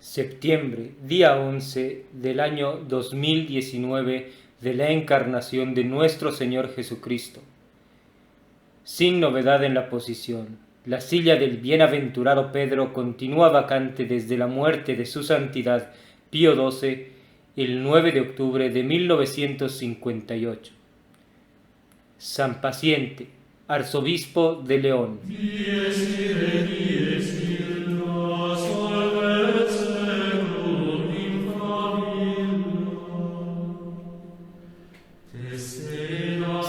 Septiembre, día 11 del año 2019 de la encarnación de nuestro Señor Jesucristo. Sin novedad en la posición, la silla del bienaventurado Pedro continúa vacante desde la muerte de su santidad Pío XII el 9 de octubre de 1958. San Paciente, arzobispo de León.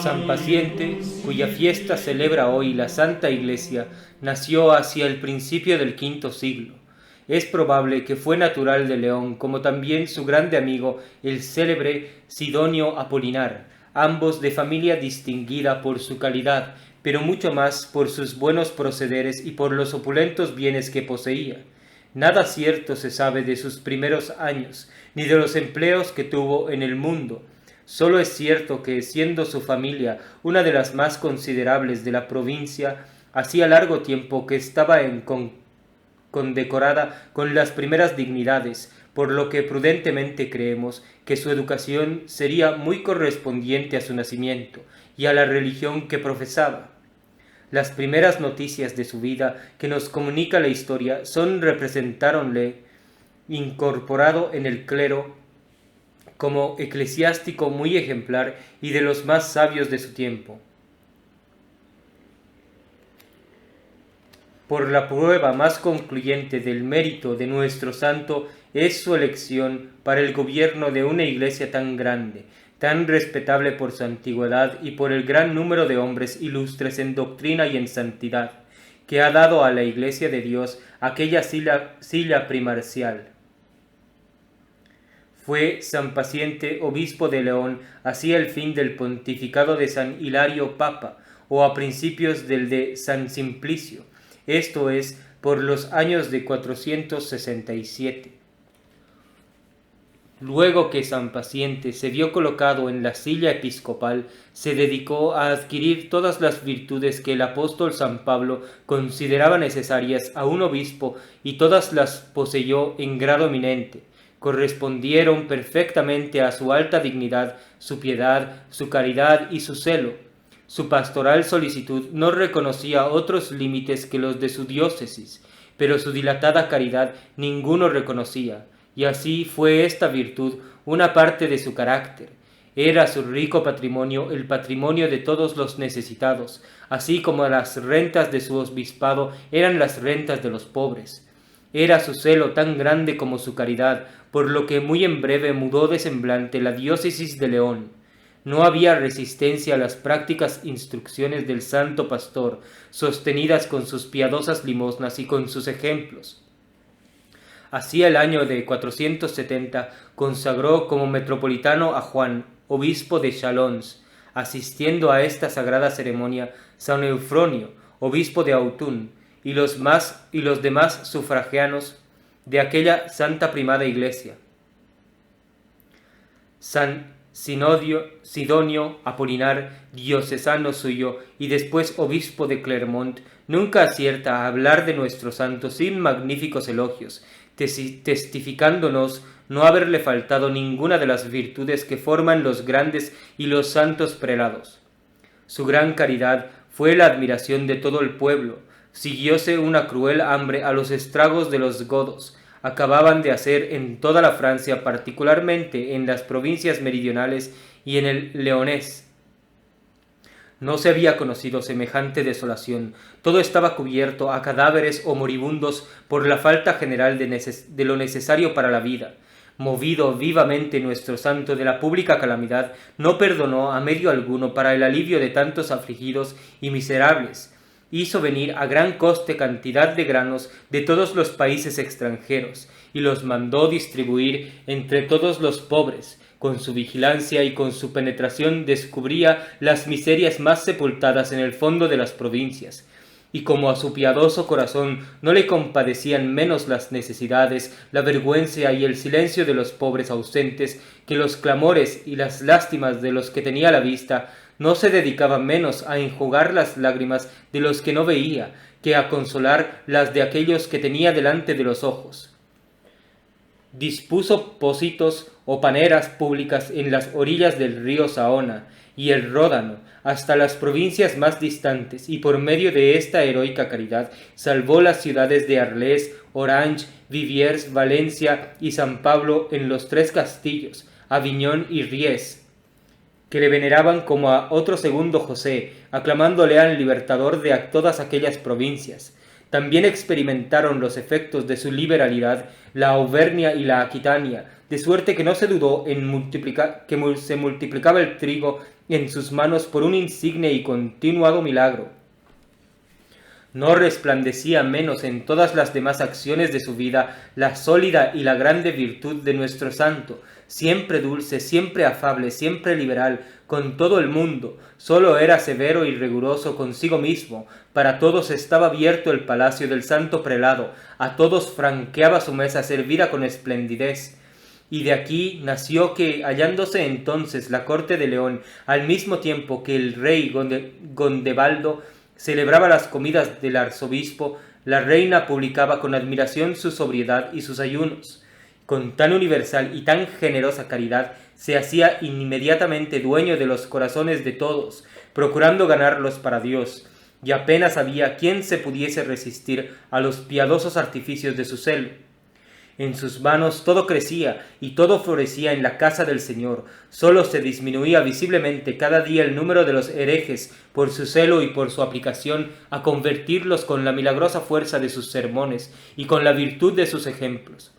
San Paciente, cuya fiesta celebra hoy la Santa Iglesia, nació hacia el principio del V siglo. Es probable que fue natural de León, como también su grande amigo, el célebre Sidonio Apolinar, ambos de familia distinguida por su calidad, pero mucho más por sus buenos procederes y por los opulentos bienes que poseía. Nada cierto se sabe de sus primeros años, ni de los empleos que tuvo en el mundo. Solo es cierto que, siendo su familia una de las más considerables de la provincia, hacía largo tiempo que estaba condecorada con las primeras dignidades, por lo que prudentemente creemos que su educación sería muy correspondiente a su nacimiento y a la religión que profesaba. Las primeras noticias de su vida que nos comunica la historia representáronle incorporado en el clero como eclesiástico muy ejemplar y de los más sabios de su tiempo. Por la prueba más concluyente del mérito de nuestro santo es su elección para el gobierno de una iglesia tan grande, tan respetable por su antigüedad y por el gran número de hombres ilustres en doctrina y en santidad, que ha dado a la Iglesia de Dios aquella silla primarcial. Fue San Paciente, obispo de León, hacia el fin del pontificado de San Hilario Papa, o a principios del de San Simplicio, esto es, por los años de 467. Luego que San Paciente se vio colocado en la silla episcopal, se dedicó a adquirir todas las virtudes que el apóstol San Pablo consideraba necesarias a un obispo, y todas las poseyó en grado eminente. Correspondieron perfectamente a su alta dignidad, su piedad, su caridad y su celo. Su pastoral solicitud no reconocía otros límites que los de su diócesis, pero su dilatada caridad ninguno reconocía, y así fue esta virtud una parte de su carácter. Era su rico patrimonio el patrimonio de todos los necesitados, así como las rentas de su obispado eran las rentas de los pobres. Era su celo tan grande como su caridad, por lo que muy en breve mudó de semblante la diócesis de León. No había resistencia a las prácticas instrucciones del santo pastor, sostenidas con sus piadosas limosnas y con sus ejemplos. Hacia el año de 470 consagró como metropolitano a Juan, obispo de Chalons, asistiendo a esta sagrada ceremonia San Eufronio, obispo de Autun, y los demás sufragianos de aquella santa primada iglesia. San Sidonio Apolinar, diocesano suyo y después obispo de Clermont, nunca acierta a hablar de nuestro santo sin magníficos elogios, testificándonos no haberle faltado ninguna de las virtudes que forman los grandes y los santos prelados. Su gran caridad fue la admiración de todo el pueblo. Siguióse una cruel hambre a los estragos de los godos. Acababan de hacer en toda la Francia, particularmente en las provincias meridionales y en el Leonés. No se había conocido semejante desolación. Todo estaba cubierto a cadáveres o moribundos por la falta general de lo necesario para la vida. Movido vivamente nuestro santo de la pública calamidad, no perdonó a medio alguno para el alivio de tantos afligidos y miserables. Hizo venir a gran coste cantidad de granos de todos los países extranjeros, y los mandó distribuir entre todos los pobres. Con su vigilancia y con su penetración descubría las miserias más sepultadas en el fondo de las provincias, y como a su piadoso corazón no le compadecían menos las necesidades, la vergüenza y el silencio de los pobres ausentes, que los clamores y las lástimas de los que tenía a la vista, no se dedicaba menos a enjugar las lágrimas de los que no veía, que a consolar las de aquellos que tenía delante de los ojos. Dispuso pocitos o paneras públicas en las orillas del río Saona y el Ródano, hasta las provincias más distantes, y por medio de esta heroica caridad salvó las ciudades de Arles, Orange, Viviers, Valencia y San Pablo en los tres castillos, Aviñón y Ries, que le veneraban como a otro segundo José, aclamándole al libertador de todas aquellas provincias. También experimentaron los efectos de su liberalidad la Auvernia y la Aquitania, de suerte que no se dudó en se multiplicaba el trigo en sus manos por un insigne y continuado milagro. No resplandecía menos en todas las demás acciones de su vida la sólida y la grande virtud de nuestro santo, siempre dulce, siempre afable, siempre liberal, con todo el mundo. Sólo era severo y riguroso consigo mismo. Para todos estaba abierto el palacio del santo prelado, a todos franqueaba su mesa servida con esplendidez. Y de aquí nació que, hallándose entonces la corte de León, al mismo tiempo que el rey Gondebaldo celebraba las comidas del arzobispo, la reina publicaba con admiración su sobriedad y sus ayunos. Con tan universal y tan generosa caridad se hacía inmediatamente dueño de los corazones de todos, procurando ganarlos para Dios, y apenas había quien se pudiese resistir a los piadosos artificios de su celo. En sus manos todo crecía y todo florecía en la casa del Señor. Sólo se disminuía visiblemente cada día el número de los herejes por su celo y por su aplicación a convertirlos con la milagrosa fuerza de sus sermones y con la virtud de sus ejemplos.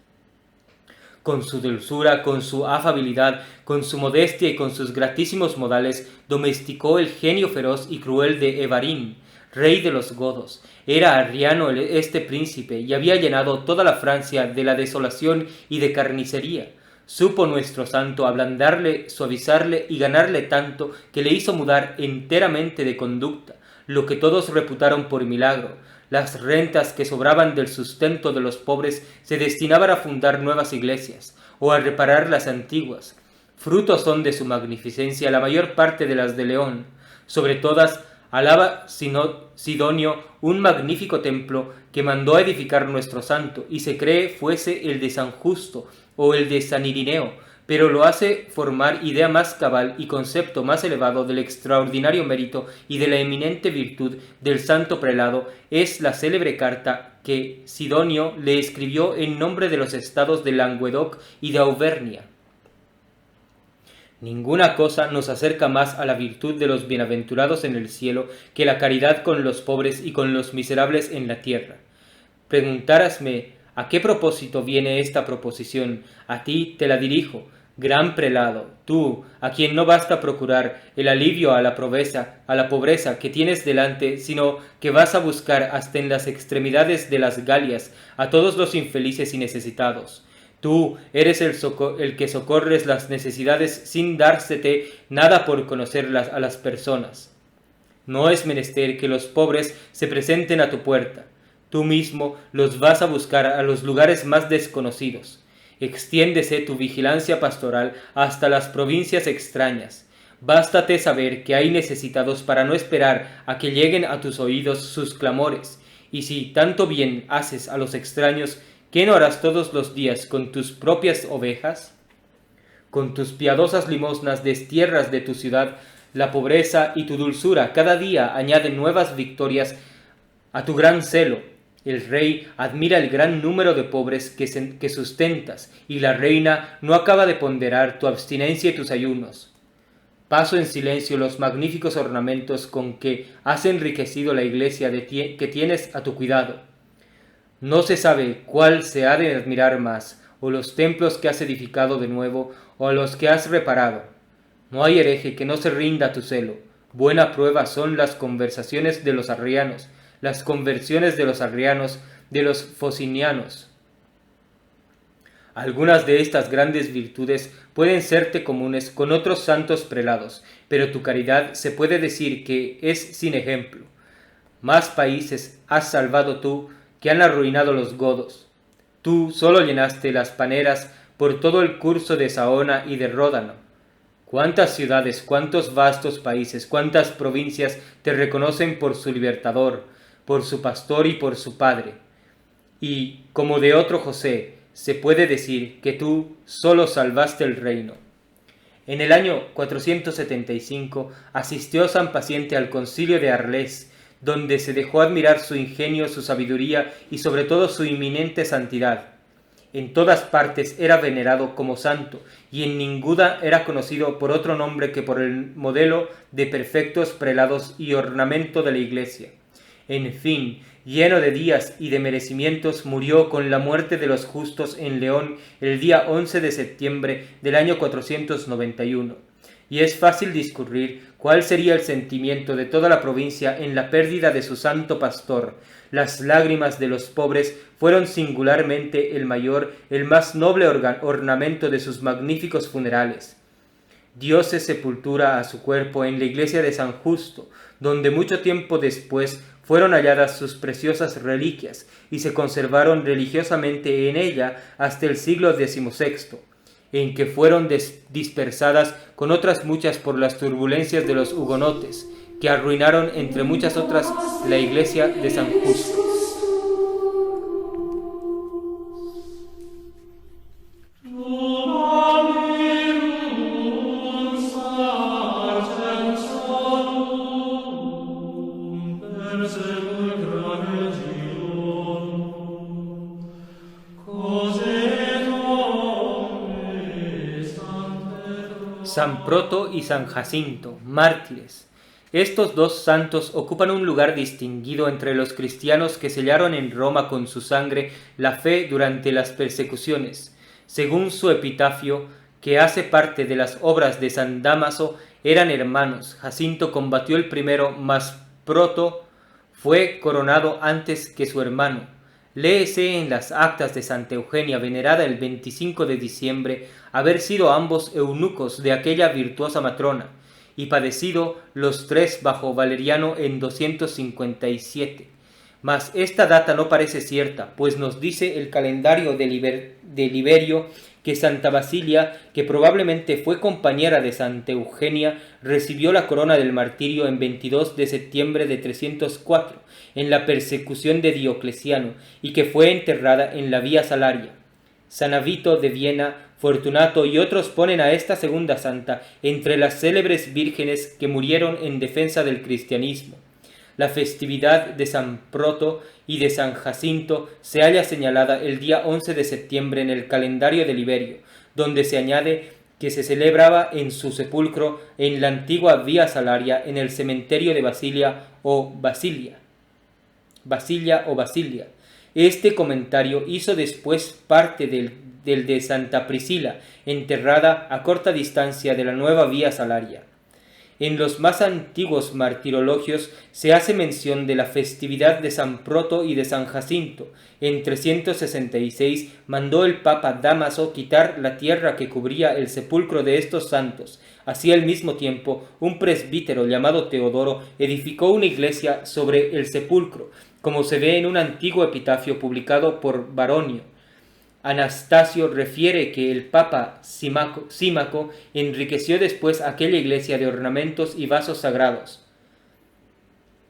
Con su dulzura, con su afabilidad, con su modestia y con sus gratísimos modales, domesticó el genio feroz y cruel de Evarín, rey de los godos. Era arriano este príncipe y había llenado toda la Francia de la desolación y de carnicería. Supo nuestro santo ablandarle, suavizarle y ganarle tanto que le hizo mudar enteramente de conducta, lo que todos reputaron por milagro. Las rentas que sobraban del sustento de los pobres se destinaban a fundar nuevas iglesias o a reparar las antiguas. Frutos son de su magnificencia la mayor parte de las de León. Sobre todas, alaba Sidonio un magnífico templo que mandó a edificar nuestro santo, y se cree fuese el de San Justo o el de San Irineo, pero lo hace formar idea más cabal y concepto más elevado del extraordinario mérito y de la eminente virtud del santo prelado, es la célebre carta que Sidonio le escribió en nombre de los estados de Languedoc y de Auvernia. Ninguna cosa nos acerca más a la virtud de los bienaventurados en el cielo que la caridad con los pobres y con los miserables en la tierra. Preguntárasme, ¿a qué propósito viene esta proposición? A ti te la dirijo, gran prelado, tú, a quien no basta procurar el alivio a la pobreza que tienes delante, sino que vas a buscar hasta en las extremidades de las Galias a todos los infelices y necesitados. Tú eres el que socorres las necesidades sin dársete nada por conocerlas a las personas. No es menester que los pobres se presenten a tu puerta. Tú mismo los vas a buscar a los lugares más desconocidos. Extiéndese tu vigilancia pastoral hasta las provincias extrañas. Bástate saber que hay necesitados para no esperar a que lleguen a tus oídos sus clamores. Y si tanto bien haces a los extraños, ¿qué no harás todos los días con tus propias ovejas? Con tus piadosas limosnas destierras de tu ciudad la pobreza, y tu dulzura cada día añaden nuevas victorias a tu gran celo. El rey admira el gran número de pobres que sustentas, y la reina no acaba de ponderar tu abstinencia y tus ayunos. Paso en silencio los magníficos ornamentos con que has enriquecido la iglesia que tienes a tu cuidado. No se sabe cuál se ha de admirar más, o los templos que has edificado de nuevo, o a los que has reparado. No hay hereje que no se rinda a tu celo. Buena prueba son las conversaciones de los arrianos, las conversiones de los arrianos, de los focinianos. Algunas de estas grandes virtudes pueden serte comunes con otros santos prelados, pero tu caridad se puede decir que es sin ejemplo. Más países has salvado tú que han arruinado los godos. Tú solo llenaste las paneras por todo el curso de Saona y de Ródano. Cuántas ciudades, cuántos vastos países, cuántas provincias te reconocen por su libertador, por su pastor y por su padre. Y, como de otro José, se puede decir que tú solo salvaste el reino. En el año 475 asistió San Paciente al concilio de Arles, donde se dejó admirar su ingenio, su sabiduría y sobre todo su inminente santidad. En todas partes era venerado como santo, y en ninguna era conocido por otro nombre que por el modelo de perfectos prelados y ornamento de la Iglesia. En fin, lleno de días y de merecimientos, murió con la muerte de los justos en León el día 11 de septiembre del año 491. Y es fácil discurrir cuál sería el sentimiento de toda la provincia en la pérdida de su santo pastor. Las lágrimas de los pobres fueron singularmente el mayor, el más noble ornamento de sus magníficos funerales. Dióse sepultura a su cuerpo en la iglesia de San Justo, donde mucho tiempo después fueron halladas sus preciosas reliquias y se conservaron religiosamente en ella hasta el siglo XVI, en que fueron dispersadas con otras muchas por las turbulencias de los hugonotes, que arruinaron entre muchas otras la iglesia de San Justo. San Proto y San Jacinto, mártires. Estos dos santos ocupan un lugar distinguido entre los cristianos que sellaron en Roma con su sangre la fe durante las persecuciones. Según su epitafio, que hace parte de las obras de San Dámaso, eran hermanos. Jacinto combatió el primero, mas Proto fue coronado antes que su hermano. Léese en las actas de Santa Eugenia, venerada el 25 de diciembre, haber sido ambos eunucos de aquella virtuosa matrona, y padecido los tres bajo Valeriano en 257. Mas esta data no parece cierta, pues nos dice el calendario de Liberio que Santa Basilia, que probablemente fue compañera de Santa Eugenia, recibió la corona del martirio en 22 de septiembre de 304, en la persecución de Diocleciano, y que fue enterrada en la Vía Salaria. San Avito de Viena, Fortunato y otros ponen a esta segunda santa entre las célebres vírgenes que murieron en defensa del cristianismo. La festividad de San Proto y de San Jacinto se halla señalada el día 11 de septiembre en el calendario de Liberio, donde se añade que se celebraba en su sepulcro en la antigua Vía Salaria en el cementerio de Basilia. Este comentario hizo después parte del de Santa Priscila, enterrada a corta distancia de la nueva Vía Salaria. En los más antiguos martirologios se hace mención de la festividad de San Proto y de San Jacinto. En 366 mandó el Papa Dámaso quitar la tierra que cubría el sepulcro de estos santos. Así al mismo tiempo, un presbítero llamado Teodoro edificó una iglesia sobre el sepulcro, como se ve en un antiguo epitafio publicado por Baronio. Anastasio refiere que el Papa Símaco enriqueció después aquella iglesia de ornamentos y vasos sagrados.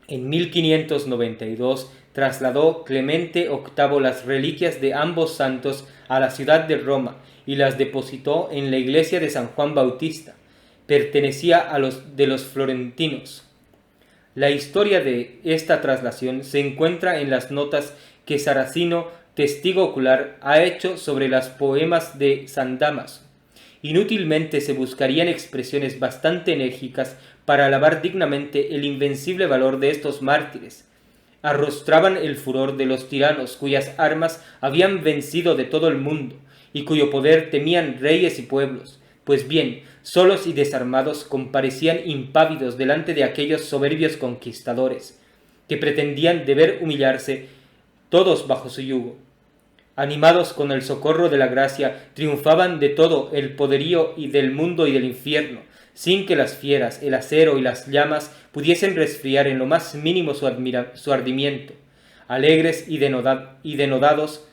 En 1592 trasladó Clemente VIII las reliquias de ambos santos a la ciudad de Roma y las depositó en la iglesia de San Juan Bautista. Pertenecía a los florentinos. La historia de esta traslación se encuentra en las notas que Saracino, testigo ocular, ha hecho sobre los poemas de San Dámaso. Inútilmente se buscarían expresiones bastante enérgicas para alabar dignamente el invencible valor de estos mártires. Arrostraban el furor de los tiranos cuyas armas habían vencido de todo el mundo y cuyo poder temían reyes y pueblos. Pues bien, solos y desarmados comparecían impávidos delante de aquellos soberbios conquistadores, que pretendían deber humillarse todos bajo su yugo. Animados con el socorro de la gracia, triunfaban de todo el poderío y del mundo y del infierno, sin que las fieras, el acero y las llamas pudiesen resfriar en lo más mínimo su ardimiento. Alegres y denodados,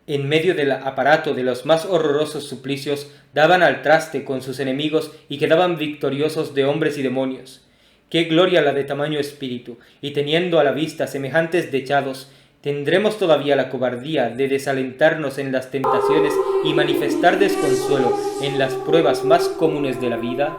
en medio del aparato de los más horrorosos suplicios, daban al traste con sus enemigos y quedaban victoriosos de hombres y demonios. ¡Qué gloria la de tamaño espíritu! Y teniendo a la vista semejantes dechados, ¿Tendremos todavía la cobardía de desalentarnos en las tentaciones y manifestar desconsuelo en las pruebas más comunes de la vida?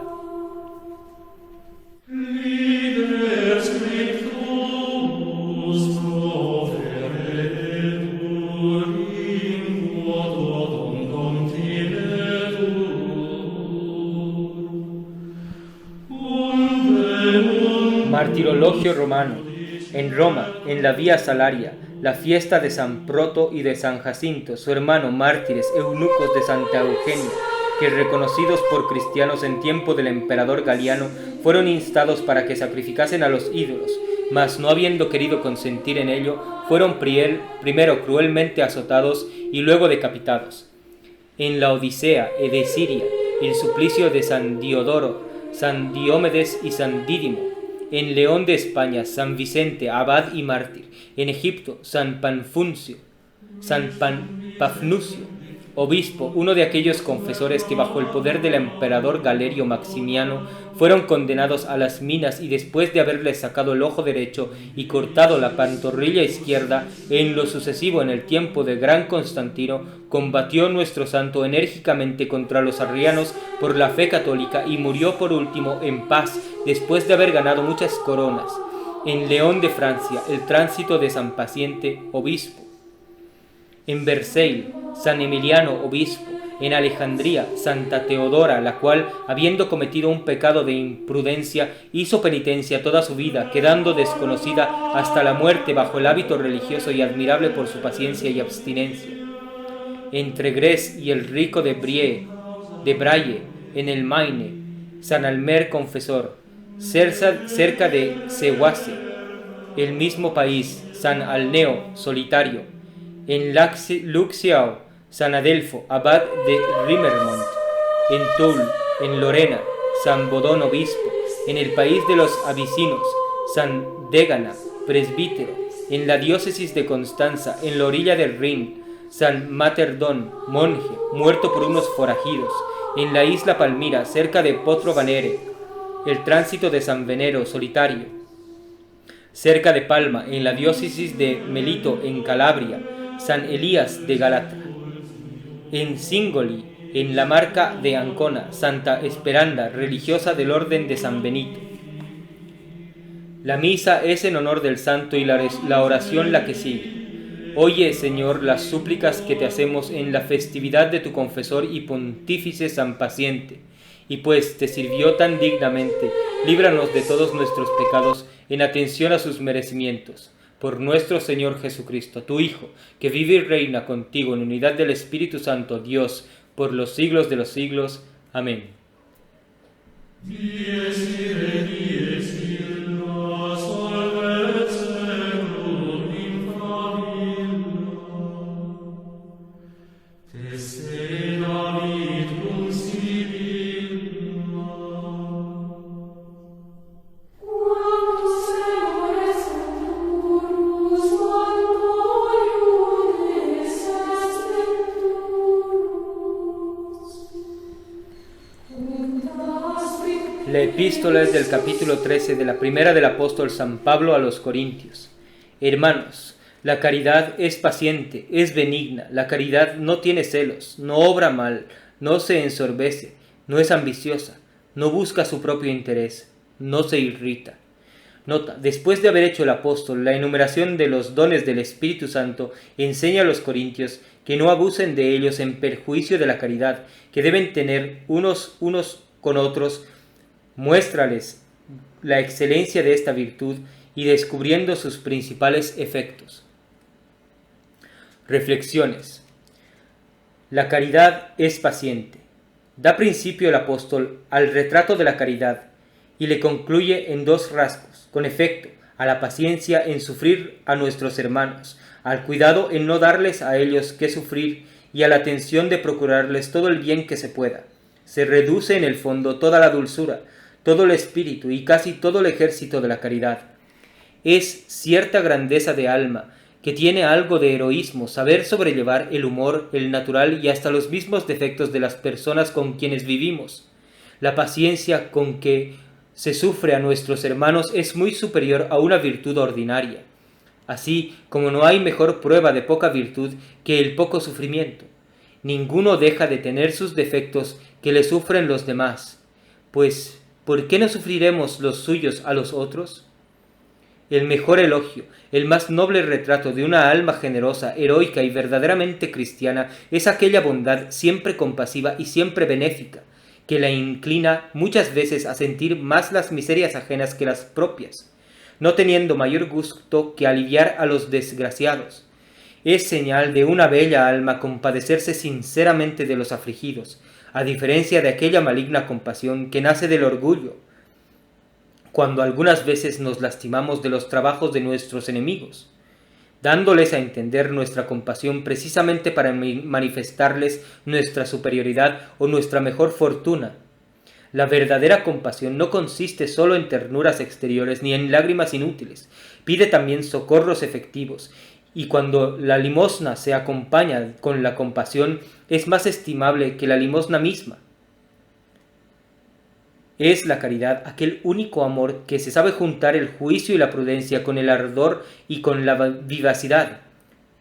Martirologio romano. En Roma, en la Vía Salaria, la fiesta de San Proto y de San Jacinto, su hermano, mártires, eunucos de Santa Eugenia, que reconocidos por cristianos en tiempo del emperador Galiano, fueron instados para que sacrificasen a los ídolos, mas no habiendo querido consentir en ello, fueron primero cruelmente azotados y luego decapitados. En la Odisea de Siria, el suplicio de San Diodoro, San Diomedes y San Dídimo. En León de España, San Vicente, abad y mártir. En Egipto, San Pafnucio, obispo, uno de aquellos confesores que bajo el poder del emperador Galerio Maximiano fueron condenados a las minas y después de haberles sacado el ojo derecho y cortado la pantorrilla izquierda, en lo sucesivo en el tiempo de Gran Constantino, combatió nuestro santo enérgicamente contra los arrianos por la fe católica y murió por último en paz después de haber ganado muchas coronas. En León de Francia, el tránsito de San Paciente, obispo. En Verceil, San Emiliano, obispo. En Alejandría, Santa Teodora, la cual, habiendo cometido un pecado de imprudencia, hizo penitencia toda su vida, quedando desconocida hasta la muerte bajo el hábito religioso y admirable por su paciencia y abstinencia. Entre Gres y el rico de Braille, en el Maine, San Almer confesor. Cerca de Sehuase, el mismo país, San Alneo, solitario. En Luxiao, San Adelfo, abad de Rimermont. En Toul, en Lorena, San Bodón, obispo. En el país de los abisinos, San Dégana, presbítero. En la diócesis de Constanza, en la orilla del Rin, San Materdón, monje, muerto por unos forajidos. En la isla Palmira, cerca de Potro Banere, el tránsito de San Venero, solitario. Cerca de Palma, en la diócesis de Melito, en Calabria, San Elías de Galata. En Singoli, en la marca de Ancona, Santa Esperanda, religiosa del orden de San Benito. La misa es en honor del santo y la oración la que sigue. Oye, Señor, las súplicas que te hacemos en la festividad de tu confesor y pontífice San Paciente, y pues te sirvió tan dignamente, líbranos de todos nuestros pecados en atención a sus merecimientos. Por nuestro Señor Jesucristo, tu Hijo, que vive y reina contigo en unidad del Espíritu Santo, Dios, por los siglos de los siglos. Amén. La epístola es del capítulo 13 de la primera del apóstol San Pablo a los Corintios. Hermanos, la caridad es paciente, es benigna, la caridad no tiene celos, no obra mal, no se ensorbece, no es ambiciosa, no busca su propio interés, no se irrita. Nota, después de haber hecho el apóstol la enumeración de los dones del Espíritu Santo, enseña a los corintios que no abusen de ellos en perjuicio de la caridad, que deben tener unos con otros. Muéstrales la excelencia de esta virtud y descubriendo sus principales efectos. Reflexiones. La caridad es paciente. Da principio el apóstol al retrato de la caridad y le concluye en dos rasgos, con efecto, a la paciencia en sufrir a nuestros hermanos, al cuidado en no darles a ellos que sufrir y a la atención de procurarles todo el bien que se pueda. Se reduce en el fondo toda la dulzura, todo el espíritu y casi todo el ejército de la caridad. Es cierta grandeza de alma, que tiene algo de heroísmo, saber sobrellevar el humor, el natural y hasta los mismos defectos de las personas con quienes vivimos. La paciencia con que se sufre a nuestros hermanos es muy superior a una virtud ordinaria. así como no hay mejor prueba de poca virtud que el poco sufrimiento. Ninguno deja de tener sus defectos que le sufren los demás, pues ¿por qué no sufriremos los suyos a los otros? El mejor elogio, el más noble retrato de una alma generosa, heroica y verdaderamente cristiana es aquella bondad siempre compasiva y siempre benéfica, que la inclina muchas veces a sentir más las miserias ajenas que las propias, no teniendo mayor gusto que aliviar a los desgraciados. Es señal de una bella alma compadecerse sinceramente de los afligidos, a diferencia de aquella maligna compasión que nace del orgullo, cuando algunas veces nos lastimamos de los trabajos de nuestros enemigos, dándoles a entender nuestra compasión precisamente para manifestarles nuestra superioridad o nuestra mejor fortuna. La verdadera compasión no consiste solo en ternuras exteriores ni en lágrimas inútiles, pide también socorros efectivos, y cuando la limosna se acompaña con la compasión es más estimable que la limosna misma. Es la caridad aquel único amor que se sabe juntar el juicio y la prudencia con el ardor y con la vivacidad.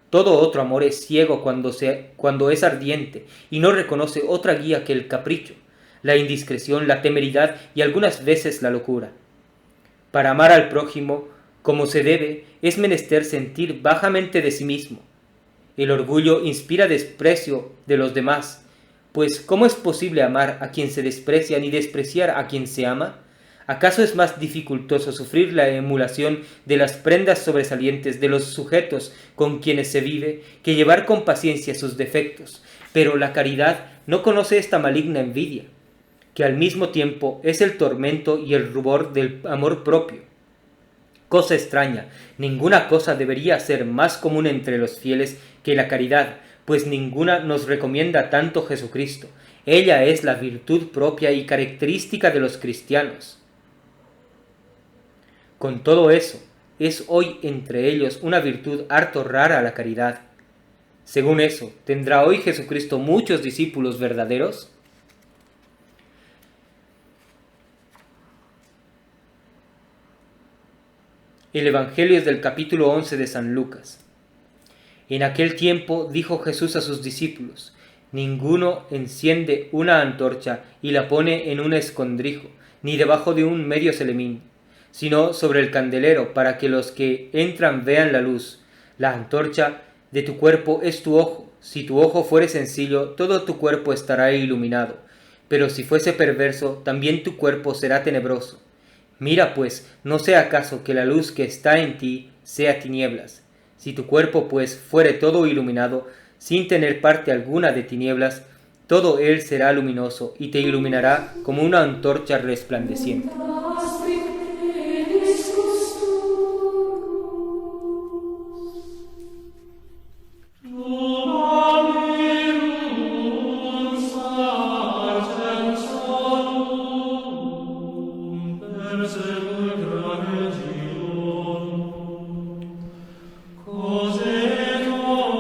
Todo otro amor es ciego cuando es ardiente y no reconoce otra guía que el capricho, la indiscreción, la temeridad y algunas veces la locura. Para amar al prójimo como se debe es menester sentir bajamente de sí mismo. El orgullo inspira desprecio de los demás, pues ¿cómo es posible amar a quien se desprecia ni despreciar a quien se ama? ¿Acaso es más dificultoso sufrir la emulación de las prendas sobresalientes de los sujetos con quienes se vive que llevar con paciencia sus defectos? Pero la caridad no conoce esta maligna envidia, que al mismo tiempo es el tormento y el rubor del amor propio. Cosa extraña, ninguna cosa debería ser más común entre los fieles que la caridad, pues ninguna nos recomienda tanto Jesucristo. Ella es la virtud propia y característica de los cristianos. Con todo eso, es hoy entre ellos una virtud harto rara la caridad. Según eso, ¿tendrá hoy Jesucristo muchos discípulos verdaderos? El Evangelio es del capítulo 11 de San Lucas. En aquel tiempo dijo Jesús a sus discípulos: ninguno enciende una antorcha y la pone en un escondrijo, ni debajo de un medio celemín, sino sobre el candelero, para que los que entran vean la luz. La antorcha de tu cuerpo es tu ojo. Si tu ojo fuere sencillo, todo tu cuerpo estará iluminado, pero si fuese perverso, también tu cuerpo será tenebroso. Mira pues, no sea acaso que la luz que está en ti sea tinieblas. Si tu cuerpo pues fuere todo iluminado, sin tener parte alguna de tinieblas, todo él será luminoso y te iluminará como una antorcha resplandeciente.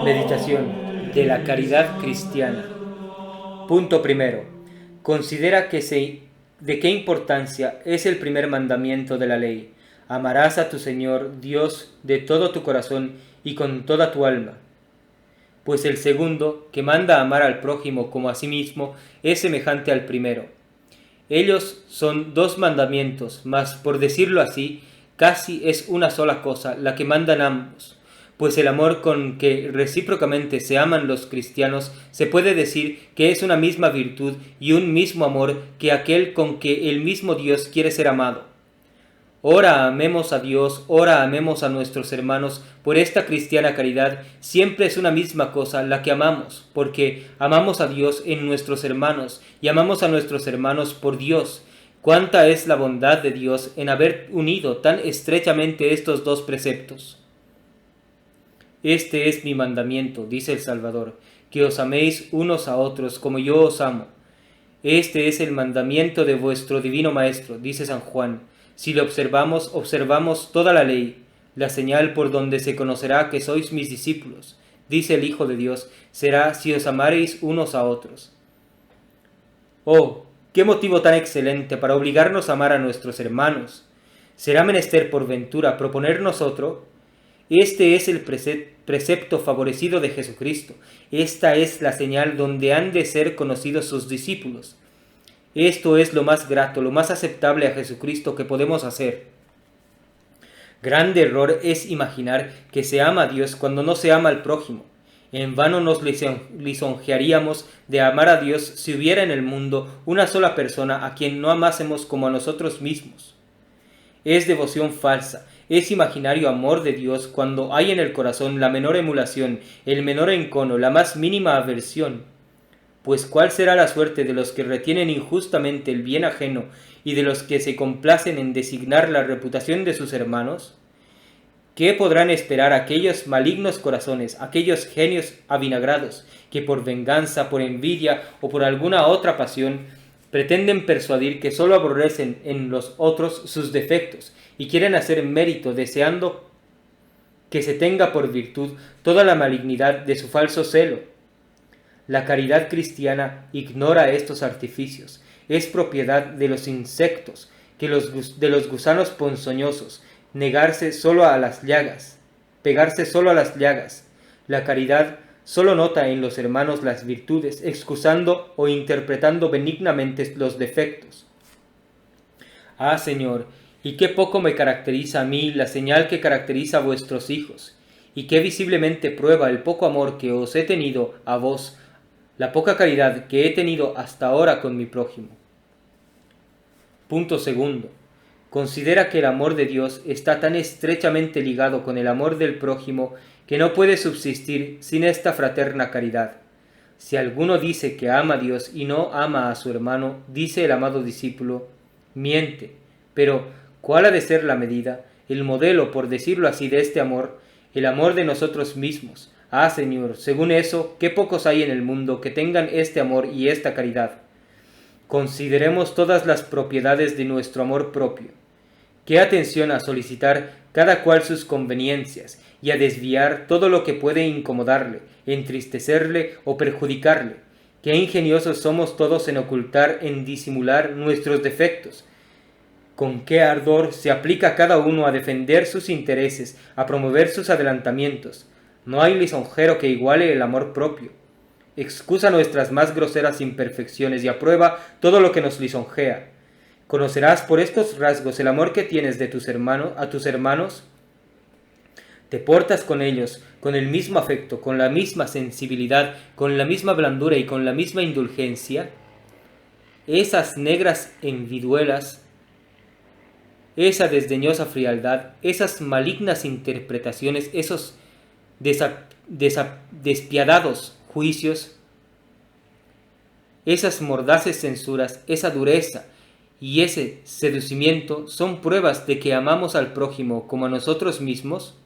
Meditación de la caridad cristiana. Punto primero. Considera de qué importancia es el primer mandamiento de la ley. Amarás a tu Señor Dios de todo tu corazón y con toda tu alma. Pues el segundo, que manda amar al prójimo como a sí mismo, es semejante al primero. Ellos son dos mandamientos, mas por decirlo así, casi es una sola cosa la que mandan ambos. Pues el amor con que recíprocamente se aman los cristianos se puede decir que es una misma virtud y un mismo amor que aquel con que el mismo Dios quiere ser amado. Ora amemos a Dios, ora amemos a nuestros hermanos. Por esta cristiana caridad siempre es una misma cosa la que amamos, porque amamos a Dios en nuestros hermanos y amamos a nuestros hermanos por Dios. Cuánta es la bondad de Dios en haber unido tan estrechamente estos dos preceptos. Este es mi mandamiento, dice el Salvador, que os améis unos a otros como yo os amo. Este es el mandamiento de vuestro divino Maestro, dice San Juan. Si lo observamos, observamos toda la ley. La señal por donde se conocerá que sois mis discípulos, dice el Hijo de Dios, será si os amareis unos a otros. Oh, qué motivo tan excelente para obligarnos a amar a nuestros hermanos. ¿Será menester por ventura proponernos otro? Este es el precepto favorecido de Jesucristo. Esta es la señal donde han de ser conocidos sus discípulos. Esto es lo más grato, lo más aceptable a Jesucristo que podemos hacer. Grande error es imaginar que se ama a Dios cuando no se ama al prójimo. En vano nos lisonjearíamos de amar a Dios si hubiera en el mundo una sola persona a quien no amásemos como a nosotros mismos. Es devoción falsa, es imaginario amor de Dios cuando hay en el corazón la menor emulación, el menor encono, la más mínima aversión. Pues ¿cuál será la suerte de los que retienen injustamente el bien ajeno y de los que se complacen en designar la reputación de sus hermanos? ¿Qué podrán esperar aquellos malignos corazones, aquellos genios avinagrados, que por venganza, por envidia o por alguna otra pasión, pretenden persuadir que sólo aborrecen en los otros sus defectos y quieren hacer mérito deseando que se tenga por virtud toda la malignidad de su falso celo? La caridad cristiana ignora estos artificios, es propiedad de los insectos, de los gusanos ponzoñosos, negarse solo a las llagas, pegarse solo a las llagas. La caridad solo nota en los hermanos las virtudes, excusando o interpretando benignamente los defectos. Ah, Señor, y qué poco me caracteriza a mí la señal que caracteriza a vuestros hijos, y qué visiblemente prueba el poco amor que os he tenido a vos, la poca caridad que he tenido hasta ahora con mi prójimo. Punto segundo. Considera que el amor de Dios está tan estrechamente ligado con el amor del prójimo que no puede subsistir sin esta fraterna caridad. Si alguno dice que ama a Dios y no ama a su hermano, dice el amado discípulo, miente. Pero, ¿cuál ha de ser la medida, el modelo, por decirlo así, de este amor? El amor de nosotros mismos. Ah, Señor, según eso, qué pocos hay en el mundo que tengan este amor y esta caridad. Consideremos todas las propiedades de nuestro amor propio. Qué atención a solicitar cada cual sus conveniencias y a desviar todo lo que puede incomodarle, entristecerle o perjudicarle. Qué ingeniosos somos todos en ocultar, en disimular nuestros defectos. Con qué ardor se aplica cada uno a defender sus intereses, a promover sus adelantamientos. No hay lisonjero que iguale el amor propio. Excusa nuestras más groseras imperfecciones y aprueba todo lo que nos lisonjea. ¿Conocerás por estos rasgos el amor que tienes de a tus hermanos? ¿Te portas con ellos con el mismo afecto, con la misma sensibilidad, con la misma blandura y con la misma indulgencia? Esas negras enviduelas, esa desdeñosa frialdad, esas malignas interpretaciones, esos despiadados juicios, esas mordaces censuras, esa dureza y ese seducimiento son pruebas de que amamos al prójimo como a nosotros mismos.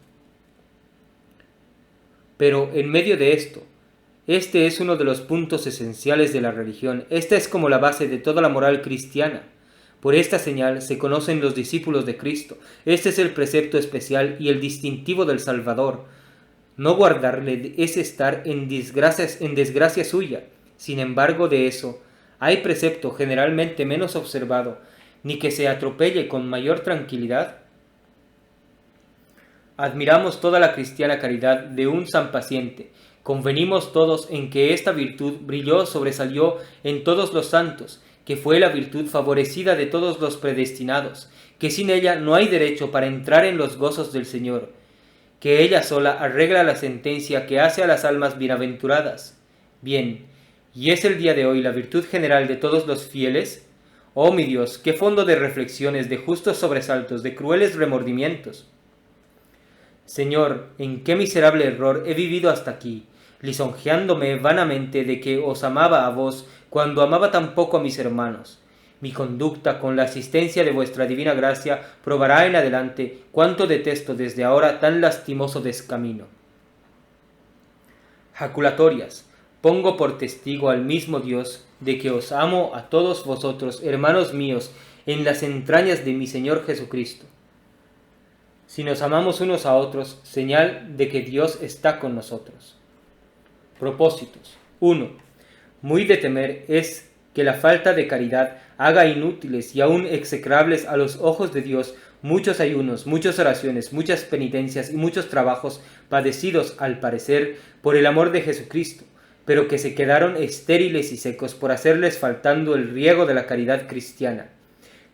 Pero en medio de esto, este es uno de los puntos esenciales de la religión. Esta es como la base de toda la moral cristiana. Por esta señal se conocen los discípulos de Cristo. Este es el precepto especial y el distintivo del Salvador. No guardarle es estar en desgracia suya. Sin embargo, de eso hay precepto generalmente menos observado, ni que se atropelle con mayor tranquilidad. Admiramos toda la cristiana caridad de un San Paciente. Convenimos todos en que esta virtud sobresalió en todos los santos, que fue la virtud favorecida de todos los predestinados, que sin ella no hay derecho para entrar en los gozos del Señor, que ella sola arregla la sentencia que hace a las almas bienaventuradas. Bien, ¿y es el día de hoy la virtud general de todos los fieles? Oh mi Dios, qué fondo de reflexiones, de justos sobresaltos, de crueles remordimientos. Señor, en qué miserable error he vivido hasta aquí, lisonjeándome vanamente de que os amaba a vos cuando amaba tan poco a mis hermanos. Mi conducta, con la asistencia de vuestra divina gracia, probará en adelante cuánto detesto desde ahora tan lastimoso descamino. Jaculatorias. Pongo por testigo al mismo Dios de que os amo a todos vosotros, hermanos míos, en las entrañas de mi Señor Jesucristo. Si nos amamos unos a otros, señal de que Dios está con nosotros. Propósitos. 1. Muy de temer es que la falta de caridad haga inútiles y aún execrables a los ojos de Dios muchos ayunos, muchas oraciones, muchas penitencias y muchos trabajos padecidos, al parecer, por el amor de Jesucristo, pero que se quedaron estériles y secos por hacerles faltando el riego de la caridad cristiana.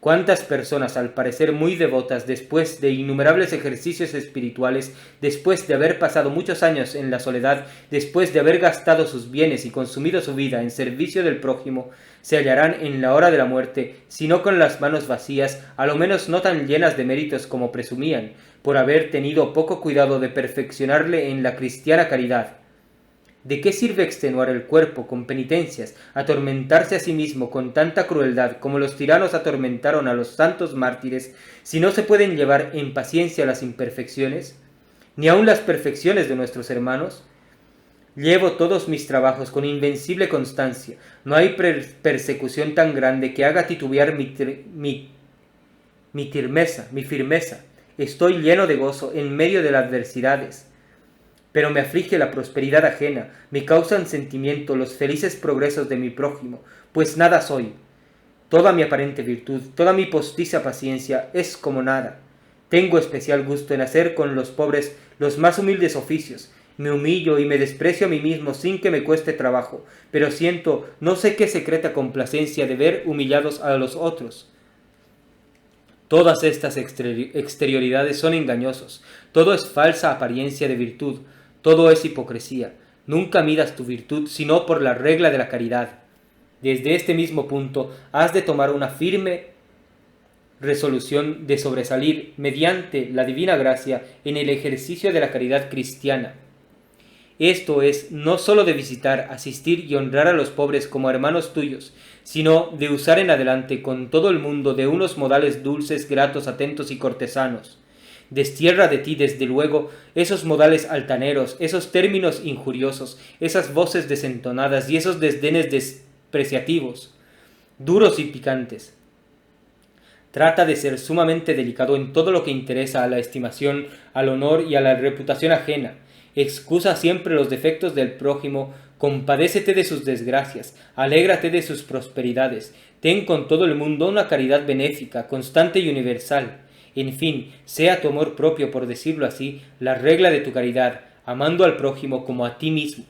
Cuántas personas, al parecer muy devotas, después de innumerables ejercicios espirituales, después de haber pasado muchos años en la soledad, después de haber gastado sus bienes y consumido su vida en servicio del prójimo, se hallarán en la hora de la muerte, si no con las manos vacías, a lo menos no tan llenas de méritos como presumían, por haber tenido poco cuidado de perfeccionarle en la cristiana caridad. ¿De qué sirve extenuar el cuerpo con penitencias, atormentarse a sí mismo con tanta crueldad como los tiranos atormentaron a los santos mártires, si no se pueden llevar en paciencia las imperfecciones, ni aun las perfecciones de nuestros hermanos? Llevo todos mis trabajos con invencible constancia. No hay persecución tan grande que haga titubear mi firmeza. Estoy lleno de gozo en medio de las adversidades. Pero me aflige la prosperidad ajena, me causan sentimiento los felices progresos de mi prójimo, pues nada soy. Toda mi aparente virtud, toda mi postiza paciencia es como nada. Tengo especial gusto en hacer con los pobres los más humildes oficios. Me humillo y me desprecio a mí mismo sin que me cueste trabajo, pero siento no sé qué secreta complacencia de ver humillados a los otros. Todas estas exterioridades son engañosos, todo es falsa apariencia de virtud, todo es hipocresía. Nunca midas tu virtud sino por la regla de la caridad. Desde este mismo punto has de tomar una firme resolución de sobresalir mediante la divina gracia en el ejercicio de la caridad cristiana. Esto es, no sólo de visitar, asistir y honrar a los pobres como hermanos tuyos, sino de usar en adelante con todo el mundo de unos modales dulces, gratos, atentos y cortesanos. Destierra de ti, desde luego, esos modales altaneros, esos términos injuriosos, esas voces desentonadas y esos desdenes despreciativos, duros y picantes. Trata de ser sumamente delicado en todo lo que interesa a la estimación, al honor y a la reputación ajena. Excusa siempre los defectos del prójimo, compadécete de sus desgracias, alégrate de sus prosperidades, ten con todo el mundo una caridad benéfica, constante y universal. En fin, sea tu amor propio, por decirlo así, la regla de tu caridad, amando al prójimo como a ti mismo.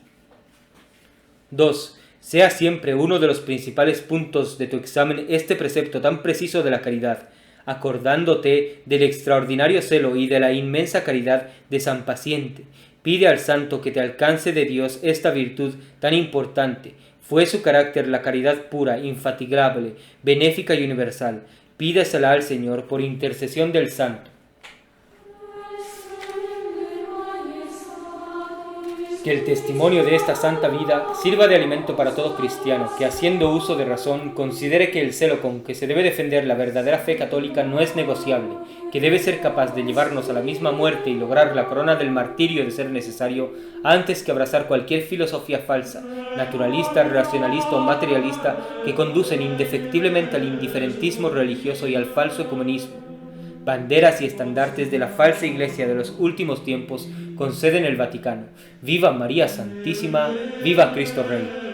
2. Sea siempre uno de los principales puntos de tu examen este precepto tan preciso de la caridad, acordándote del extraordinario celo y de la inmensa caridad de San Paciente. Pide al santo que te alcance de Dios esta virtud tan importante. Fue su carácter la caridad pura, infatigable, benéfica y universal. Pídesela al Señor por intercesión del santo. Que el testimonio de esta santa vida sirva de alimento para todo cristiano, que haciendo uso de razón considere que el celo con que se debe defender la verdadera fe católica no es negociable, que debe ser capaz de llevarnos a la misma muerte y lograr la corona del martirio de ser necesario, antes que abrazar cualquier filosofía falsa, naturalista, racionalista o materialista que conducen indefectiblemente al indiferentismo religioso y al falso ecumenismo. Banderas y estandartes de la falsa iglesia de los últimos tiempos con sede en el Vaticano. ¡Viva María Santísima! ¡Viva Cristo Rey!